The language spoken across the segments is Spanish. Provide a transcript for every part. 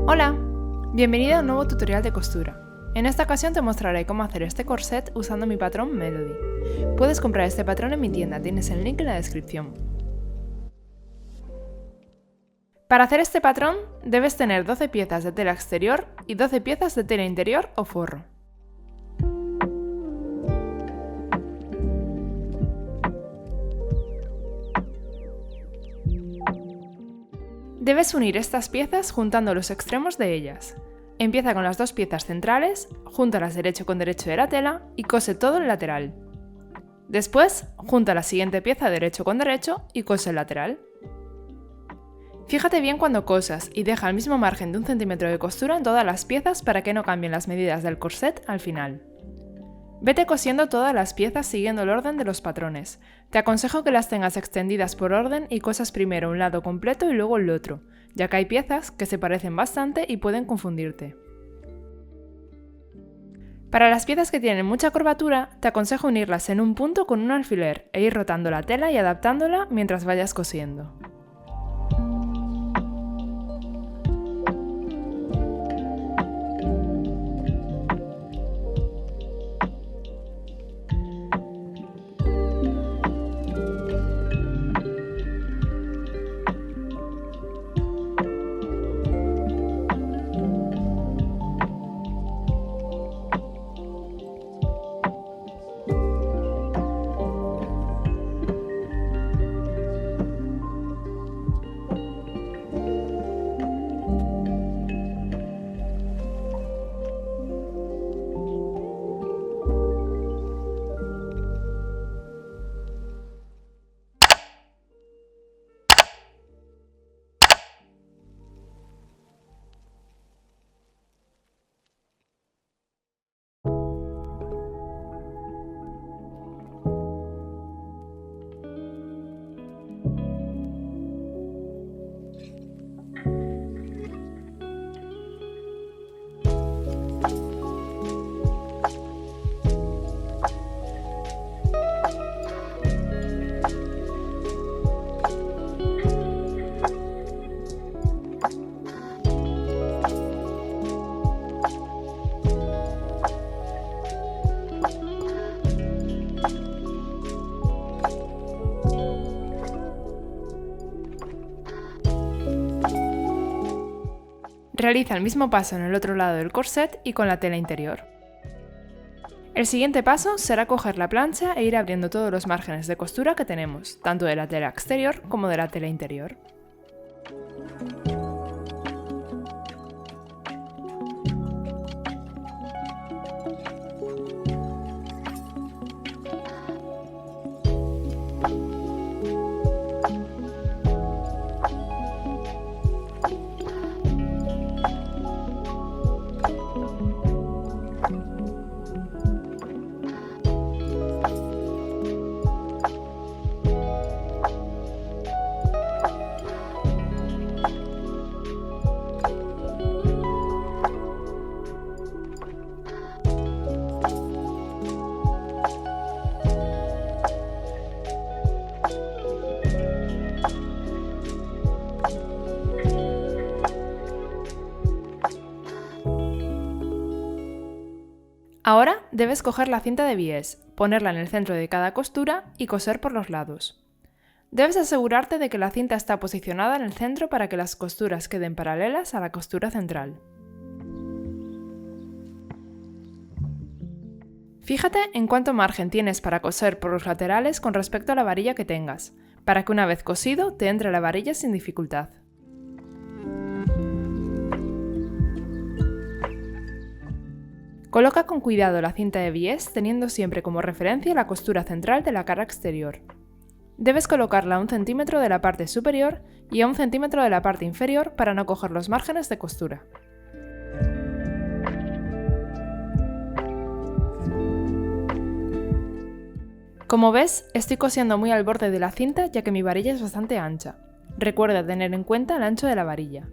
Hola, bienvenido a un nuevo tutorial de costura. En esta ocasión te mostraré cómo hacer este corset usando mi patrón Melody. Puedes comprar este patrón en mi tienda, tienes el link en la descripción. Para hacer este patrón debes tener 12 piezas de tela exterior y 12 piezas de tela interior o forro. Debes unir estas piezas juntando los extremos de ellas. Empieza con las dos piezas centrales, júntalas derecho con derecho de la tela y cose todo el lateral. Después, junta la siguiente pieza derecho con derecho y cose el lateral. Fíjate bien cuando cosas y deja el mismo margen de 1 centímetro de costura en todas las piezas para que no cambien las medidas del corset al final. Vete cosiendo todas las piezas siguiendo el orden de los patrones. Te aconsejo que las tengas extendidas por orden y cosas primero un lado completo y luego el otro, ya que hay piezas que se parecen bastante y pueden confundirte. Para las piezas que tienen mucha curvatura, te aconsejo unirlas en un punto con un alfiler e ir rotando la tela y adaptándola mientras vayas cosiendo. Realiza el mismo paso en el otro lado del corset y con la tela interior. El siguiente paso será coger la plancha e ir abriendo todos los márgenes de costura que tenemos, tanto de la tela exterior como de la tela interior. Ahora debes coger la cinta de bies, ponerla en el centro de cada costura y coser por los lados. Debes asegurarte de que la cinta está posicionada en el centro para que las costuras queden paralelas a la costura central. Fíjate en cuánto margen tienes para coser por los laterales con respecto a la varilla que tengas, para que una vez cosido te entre la varilla sin dificultad. Coloca con cuidado la cinta de bies teniendo siempre como referencia la costura central de la cara exterior. Debes colocarla a 1 centímetro de la parte superior y a 1 centímetro de la parte inferior para no coger los márgenes de costura. Como ves, estoy cosiendo muy al borde de la cinta ya que mi varilla es bastante ancha. Recuerda tener en cuenta el ancho de la varilla.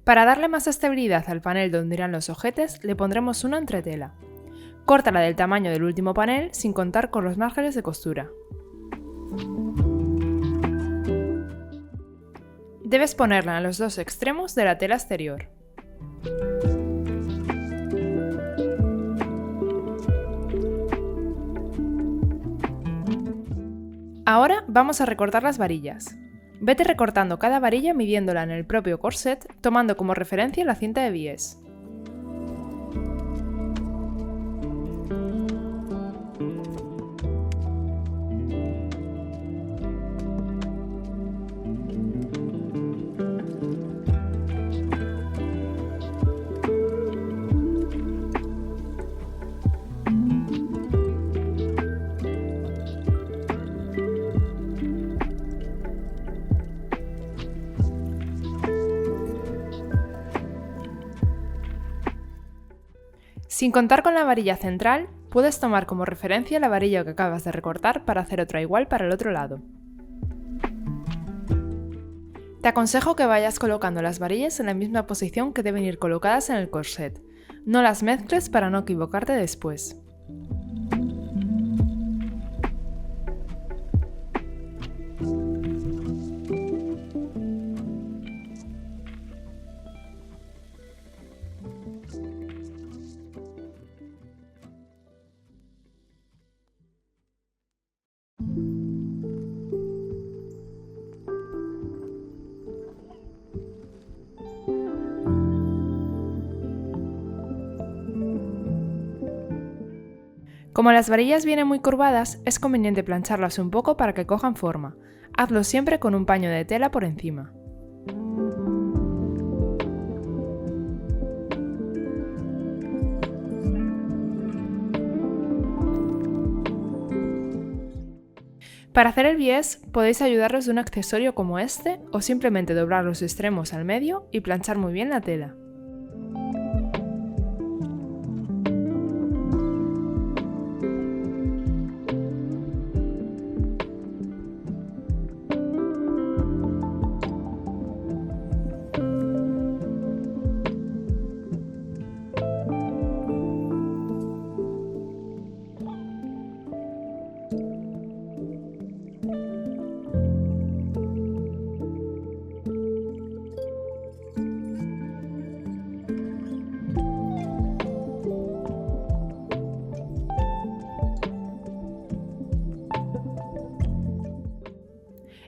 Para darle más estabilidad al panel donde irán los ojetes, le pondremos una entretela. Córtala del tamaño del último panel sin contar con los márgenes de costura. Debes ponerla en los dos extremos de la tela exterior. Ahora vamos a recortar las varillas. Vete recortando cada varilla midiéndola en el propio corset, tomando como referencia la cinta de bies. Sin contar con la varilla central, puedes tomar como referencia la varilla que acabas de recortar para hacer otra igual para el otro lado. Te aconsejo que vayas colocando las varillas en la misma posición que deben ir colocadas en el corset. No las mezcles para no equivocarte después. Como las varillas vienen muy curvadas, es conveniente plancharlas un poco para que cojan forma. Hazlo siempre con un paño de tela por encima. Para hacer el bies, podéis ayudaros de un accesorio como este o simplemente doblar los extremos al medio y planchar muy bien la tela.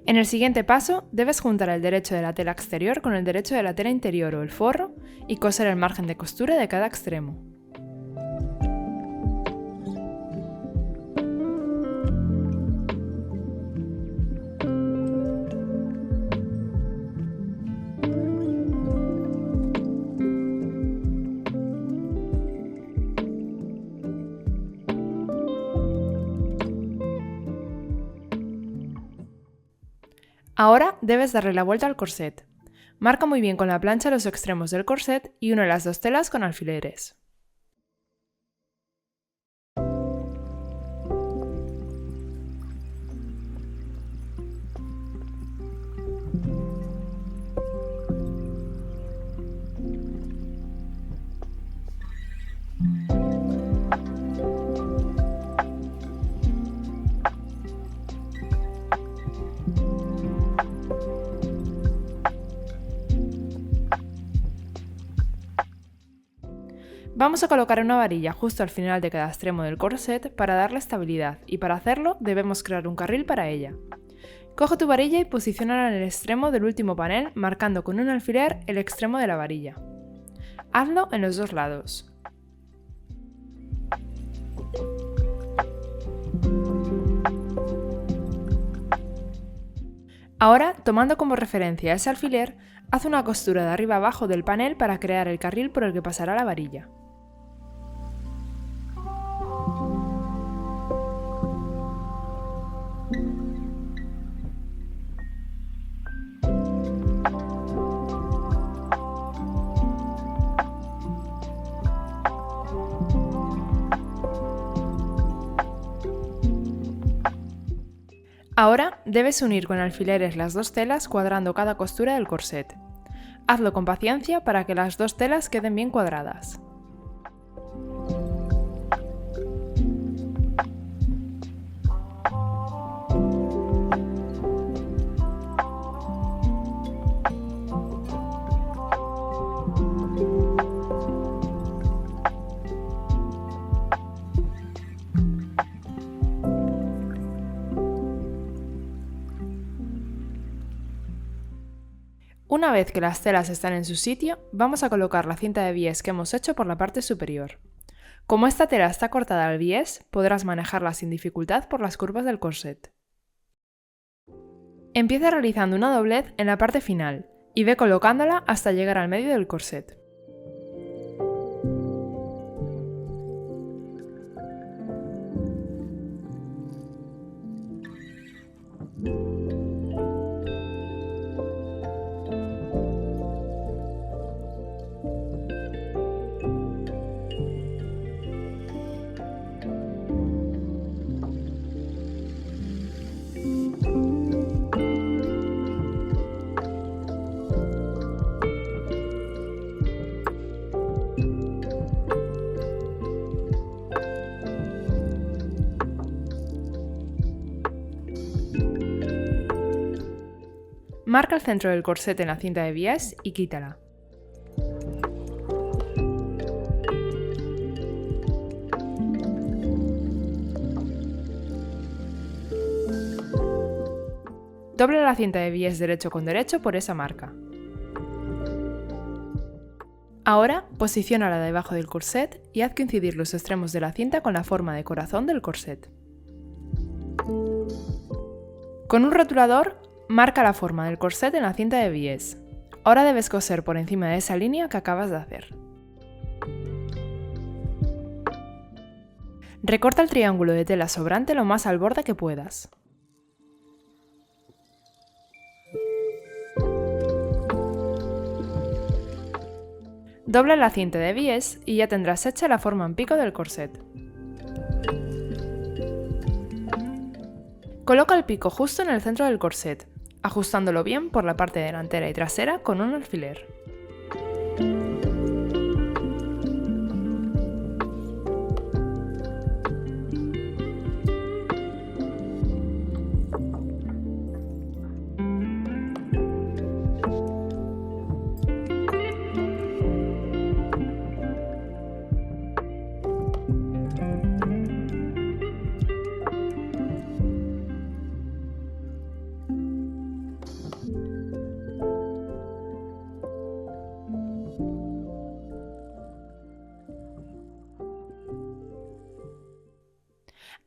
En el siguiente paso, debes juntar el derecho de la tela exterior con el derecho de la tela interior o el forro y coser el margen de costura de cada extremo. Ahora debes darle la vuelta al corset. Marca muy bien con la plancha los extremos del corset y une las dos telas con alfileres. Vamos a colocar una varilla justo al final de cada extremo del corset para darle estabilidad y para hacerlo debemos crear un carril para ella. Coge tu varilla y posiciónala en el extremo del último panel marcando con un alfiler el extremo de la varilla. Hazlo en los dos lados. Ahora, tomando como referencia ese alfiler, haz una costura de arriba abajo del panel para crear el carril por el que pasará la varilla. Ahora debes unir con alfileres las dos telas cuadrando cada costura del corset. Hazlo con paciencia para que las dos telas queden bien cuadradas. Una vez que las telas están en su sitio, vamos a colocar la cinta de bies que hemos hecho por la parte superior. Como esta tela está cortada al bies, podrás manejarla sin dificultad por las curvas del corset. Empieza realizando una doblez en la parte final y ve colocándola hasta llegar al medio del corset. Marca el centro del corset en la cinta de bies y quítala. Dobla la cinta de bies derecho con derecho por esa marca. Ahora, posiciónala debajo del corset y haz coincidir los extremos de la cinta con la forma de corazón del corset. Con un rotulador, marca la forma del corset en la cinta de bies. Ahora debes coser por encima de esa línea que acabas de hacer. Recorta el triángulo de tela sobrante lo más al borde que puedas. Dobla la cinta de bies y ya tendrás hecha la forma en pico del corset. Coloca el pico justo en el centro del corset, ajustándolo bien por la parte delantera y trasera con un alfiler.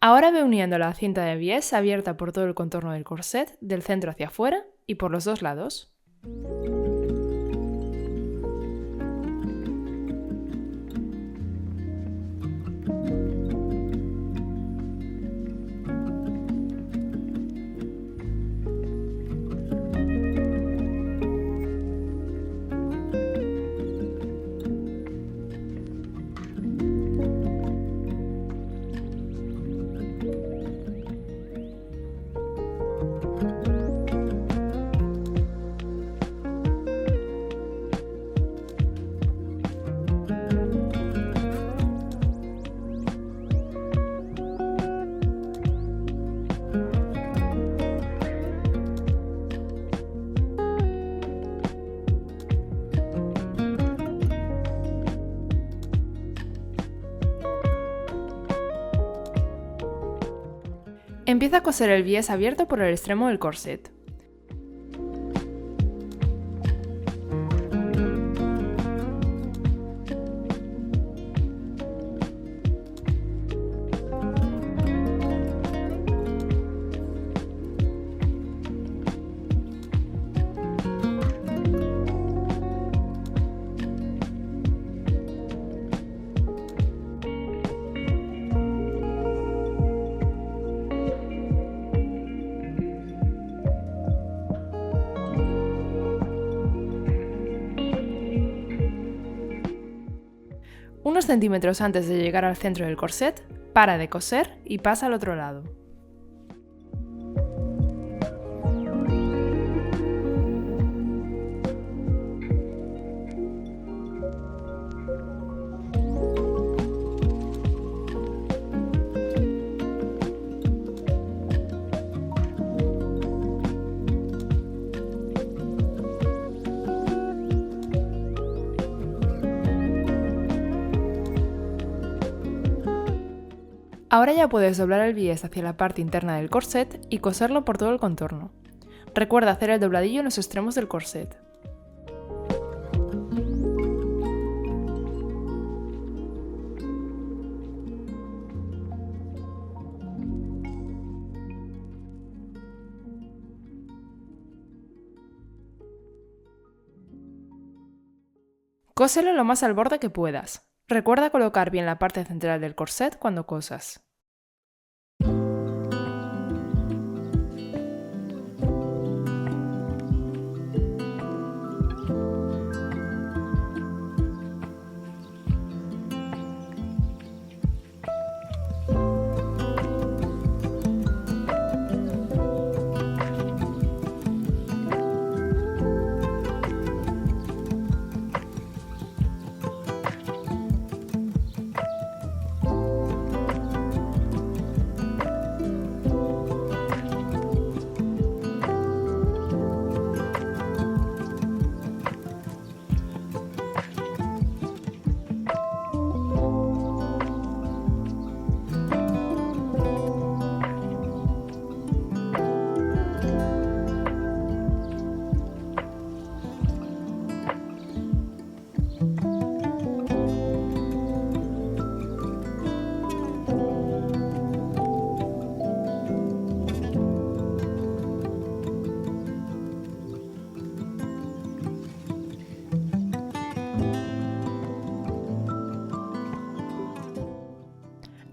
Ahora ve uniendo la cinta de bies abierta por todo el contorno del corset, del centro hacia afuera y por los dos lados. Empieza a coser el bies abierto por el extremo del corset. Unos centímetros antes de llegar al centro del corset, para de coser y pasa al otro lado. Ahora ya puedes doblar el bies hacia la parte interna del corset y coserlo por todo el contorno. Recuerda hacer el dobladillo en los extremos del corset. Cóselo lo más al borde que puedas. Recuerda colocar bien la parte central del corset cuando cosas.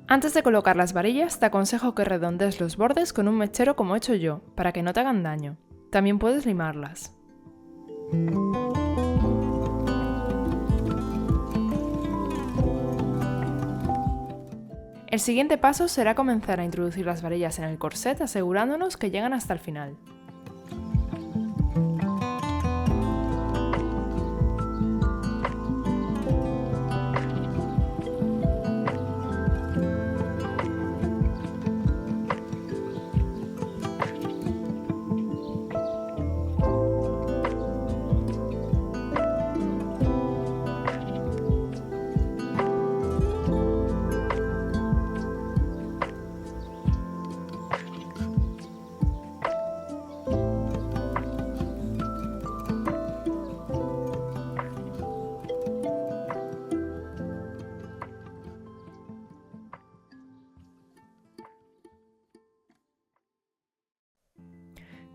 Antes de colocar las varillas, te aconsejo que redondees los bordes con un mechero como he hecho yo, para que no te hagan daño. También puedes limarlas. El siguiente paso será comenzar a introducir las varillas en el corset asegurándonos que llegan hasta el final.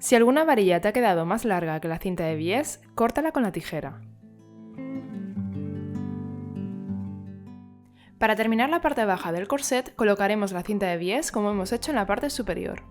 Si alguna varilla te ha quedado más larga que la cinta de bies, córtala con la tijera. Para terminar la parte baja del corset, colocaremos la cinta de bies como hemos hecho en la parte superior.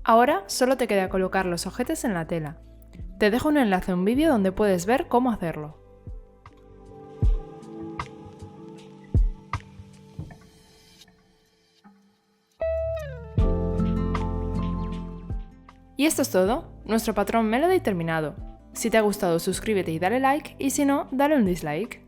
Ahora solo te queda colocar los ojetes en la tela. Te dejo un enlace a un vídeo donde puedes ver cómo hacerlo. Y esto es todo, nuestro patrón Melody terminado. Si te ha gustado suscríbete y dale like, y si no, dale un dislike.